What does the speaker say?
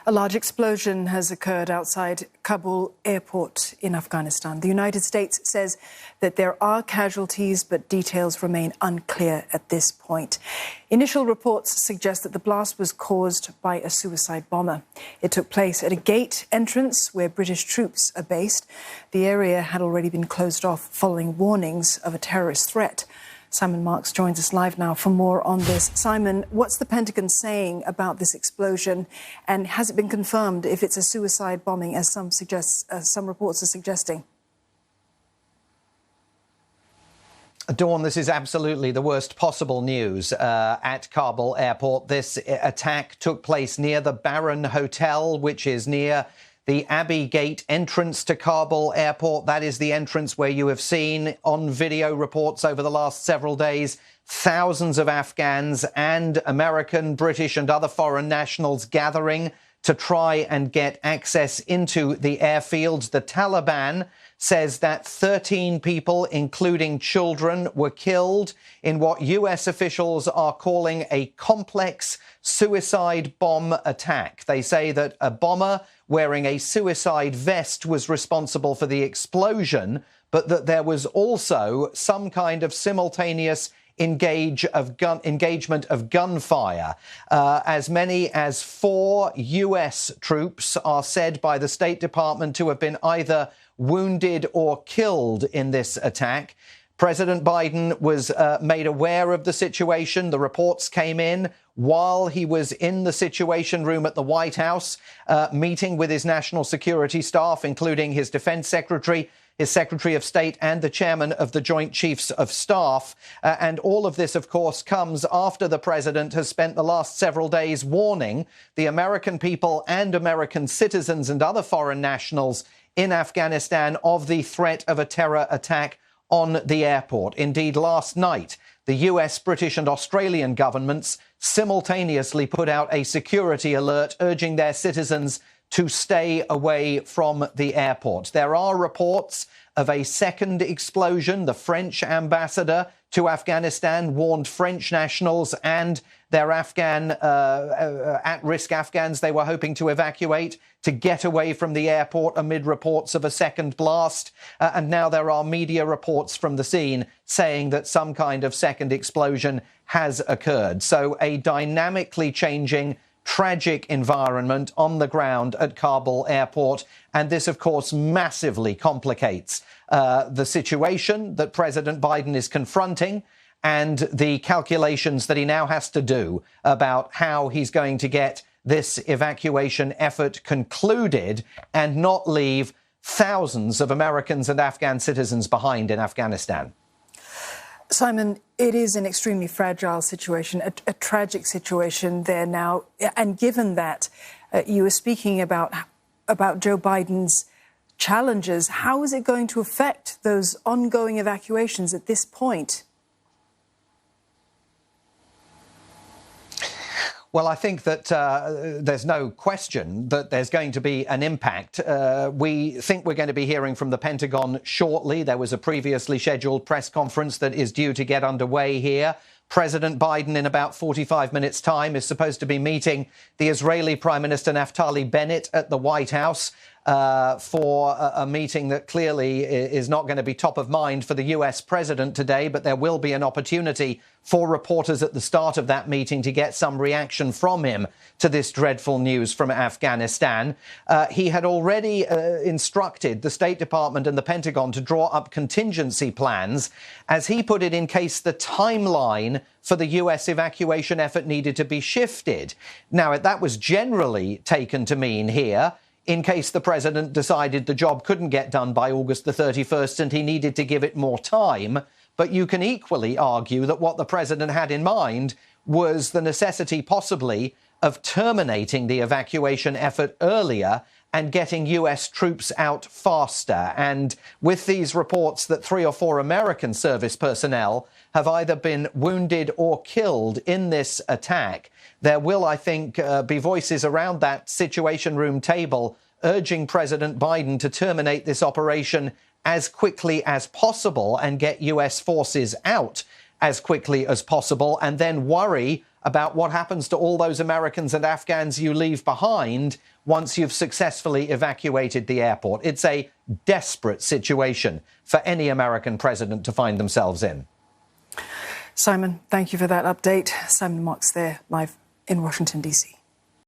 A large explosion has occurred outside Kabul airport in Afghanistan. The United States says that there are casualties, but details remain unclear at this point. Initial reports suggest that the blast was caused by a suicide bomber. It took place at a gate entrance where British troops are based. The area had already been closed off following warnings of a terrorist threat. Simon Marks joins us live now for more on this. Simon, what's the Pentagon saying about this explosion, and has it been confirmed if it's a suicide bombing, as some reports are suggesting? Dawn, this is absolutely the worst possible news at Kabul airport. This attack took place near the Baron Hotel, which is near the Abbey Gate entrance to Kabul airport. That is the entrance where you have seen on video reports over the last several days thousands of Afghans and American, British and other foreign nationals gathering to try and get access into the airfields. The Taliban says that 13 people, including children, were killed in what US officials are calling a complex suicide bomb attack. They say that a bomber wearing a suicide vest was responsible for the explosion, but that there was also some kind of simultaneous engagement of gunfire. As many as 4 US troops are said by the State Department to have been either wounded or killed in this attack. President Biden was made aware of the situation. The reports came in while he was in the Situation Room at the White House, meeting with his national security staff, including his defense secretary, his Secretary of State and the chairman of the Joint Chiefs of Staff. And all of this, of course, comes after the president has spent the last several days warning the American people and American citizens and other foreign nationals in Afghanistan of the threat of a terror attack on the airport. Indeed, last night, the US, British and Australian governments simultaneously put out a security alert urging their citizens to stay away from the airport. There are reports of a second explosion. The French ambassador to Afghanistan warned French nationals and their Afghan, at-risk Afghans they were hoping to evacuate to get away from the airport amid reports of a second blast. And now there are media reports from the scene saying that some kind of second explosion has occurred. So a dynamically changing, tragic environment on the ground at Kabul airport. And this, of course, massively complicates the situation that President Biden is confronting and the calculations that he now has to do about how he's going to get this evacuation effort concluded and not leave thousands of Americans and Afghan citizens behind in Afghanistan. Simon, it is an extremely fragile situation, a tragic situation there now. And given that you were speaking about Joe Biden's challenges, how is it going to affect those ongoing evacuations at this point? Well, I think that there's no question that there's going to be an impact. We think we're going to be hearing from the Pentagon shortly. There was a previously scheduled press conference that is due to get underway here. President Biden, in about 45 minutes' time, is supposed to be meeting the Israeli Prime Minister Naftali Bennett at the White House for a meeting that clearly is not going to be top of mind for the US president today, but there will be an opportunity for reporters at the start of that meeting to get some reaction from him to this dreadful news from Afghanistan. He had already instructed the State Department and the Pentagon to draw up contingency plans, as he put it, in case the timeline for the US evacuation effort needed to be shifted. Now, that was generally taken to mean here in case the president decided the job couldn't get done by August the 31st and he needed to give it more time. But you can equally argue that what the president had in mind was the necessity possibly of terminating the evacuation effort earlier and getting US troops out faster. And with these reports that 3 or 4 American service personnel have either been wounded or killed in this attack, there will, I think, be voices around that Situation Room table urging President Biden to terminate this operation as quickly as possible and get US forces out as quickly as possible, and then worry about what happens to all those Americans and Afghans you leave behind once you've successfully evacuated the airport. It's a desperate situation for any American president to find themselves in. Simon, thank you for that update. Simon Marks there, live in Washington, D.C.